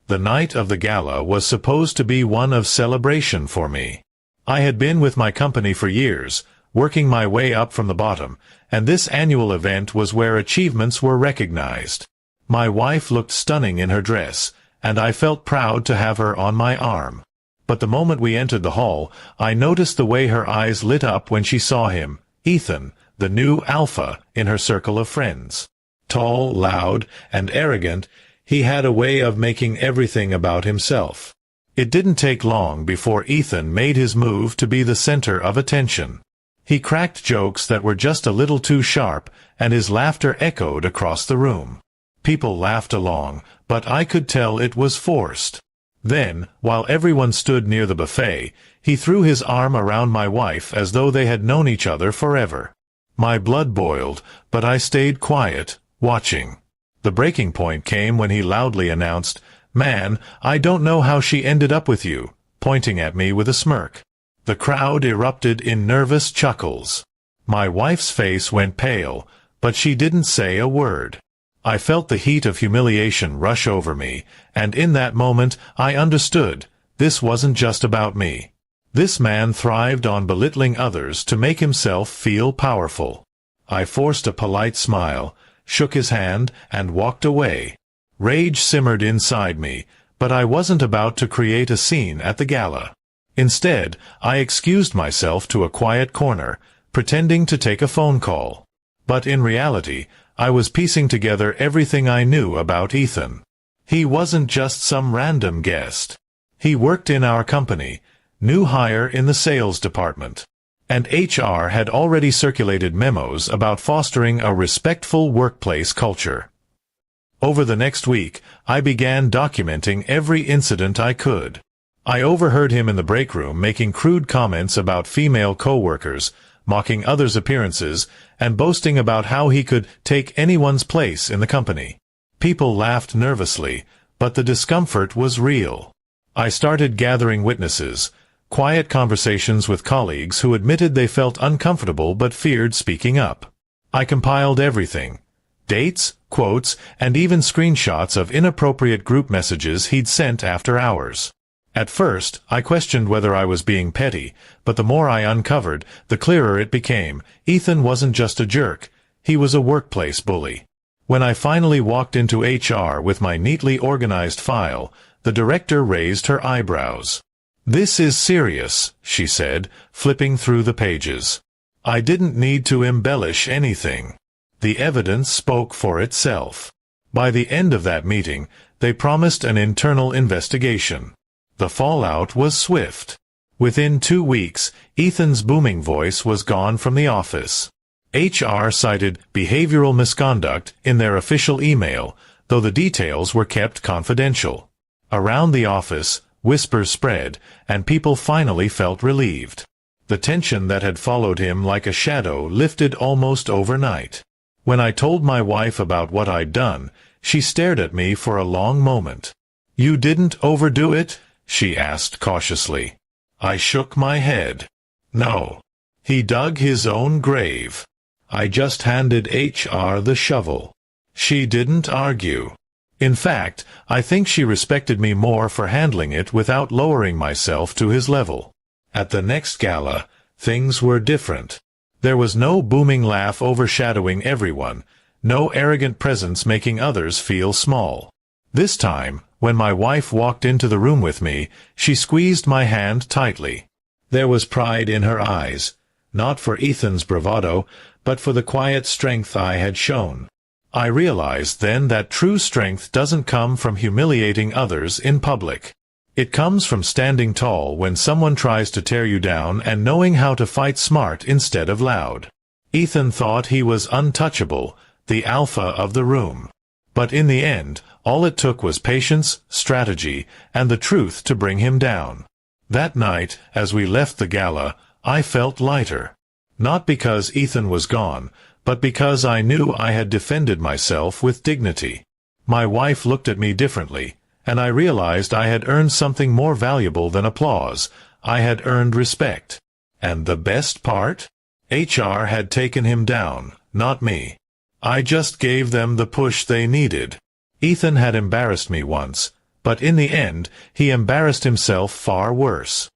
The night of the gala was supposed to be one of celebration for me. I had been with my company for years, working my way up from the bottom, and this annual event was where achievements were recognized. My wife looked stunning in her dress, and I felt proud to have her on my arm. But the moment we entered the hall, I noticed the way her eyes lit up when she saw him, Ethan, the new alpha in her circle of friends. Tall, loud, and arrogant, he had a way of making everything about himself. It didn't take long before Ethan made his move to be the center of attention. He cracked jokes that were just a little too sharp, and his laughter echoed across the room. People laughed along, but I could tell it was forced. Then, while everyone stood near the buffet, he threw his arm around my wife as though they had known each other forever. My blood boiled, but I stayed quiet, watching. The breaking point came when he loudly announced, "Man, I don't know how she ended up with you," pointing at me with a smirk. The crowd erupted in nervous chuckles. My wife's face went pale, but she didn't say a word. I felt the heat of humiliation rush over me, and in that moment I understood, this wasn't just about me. This man thrived on belittling others to make himself feel powerful. I forced a polite smile, shook his hand, and walked away. Rage simmered inside me, but I wasn't about to create a scene at the gala. Instead, I excused myself to a quiet corner, pretending to take a phone call. But in reality, I was piecing together everything I knew about Ethan. He wasn't just some random guest. He worked in our company, new hire in the sales department. And HR had already circulated memos about fostering a respectful workplace culture. Over the next week, I began documenting every incident I could. I overheard him in the break room making crude comments about female co-workers, mocking others' appearances, and boasting about how he could take anyone's place in the company. People laughed nervously, but the discomfort was real. I started gathering witnesses, quiet conversations with colleagues who admitted they felt uncomfortable but feared speaking up. I compiled everything: dates, quotes, and even screenshots of inappropriate group messages he'd sent after hours. At first, I questioned whether I was being petty, but the more I uncovered, the clearer it became. Ethan wasn't just a jerk, he was a workplace bully. When I finally walked into HR with my neatly organized file, the director raised her eyebrows. "This is serious," she said, flipping through the pages. I didn't need to embellish anything. The evidence spoke for itself. By the end of that meeting, they promised an internal investigation. The fallout was swift. Within 2 weeks, Ethan's booming voice was gone from the office. HR cited behavioral misconduct in their official email, though the details were kept confidential. Around the office, whispers spread, and people finally felt relieved. The tension that had followed him like a shadow lifted almost overnight. When I told my wife about what I'd done, she stared at me for a long moment. "You didn't overdo it?" she asked cautiously. I shook my head. No. He dug his own grave. I just handed HR the shovel. She didn't argue. In fact, I think she respected me more for handling it without lowering myself to his level. At the next gala, things were different. There was no booming laugh overshadowing everyone, no arrogant presence making others feel small. This time, when my wife walked into the room with me, she squeezed my hand tightly. There was pride in her eyes, not for Ethan's bravado, but for the quiet strength I had shown. I realized then that true strength doesn't come from humiliating others in public. It comes from standing tall when someone tries to tear you down and knowing how to fight smart instead of loud. Ethan thought he was untouchable, the alpha of the room. But in the end, all it took was patience, strategy, and the truth to bring him down. That night, as we left the gala, I felt lighter. Not because Ethan was gone, but because I knew I had defended myself with dignity. My wife looked at me differently, and I realized I had earned something more valuable than applause. I had earned respect. And the best part? HR had taken him down, not me. I just gave them the push they needed. Ethan had embarrassed me once, but in the end, he embarrassed himself far worse.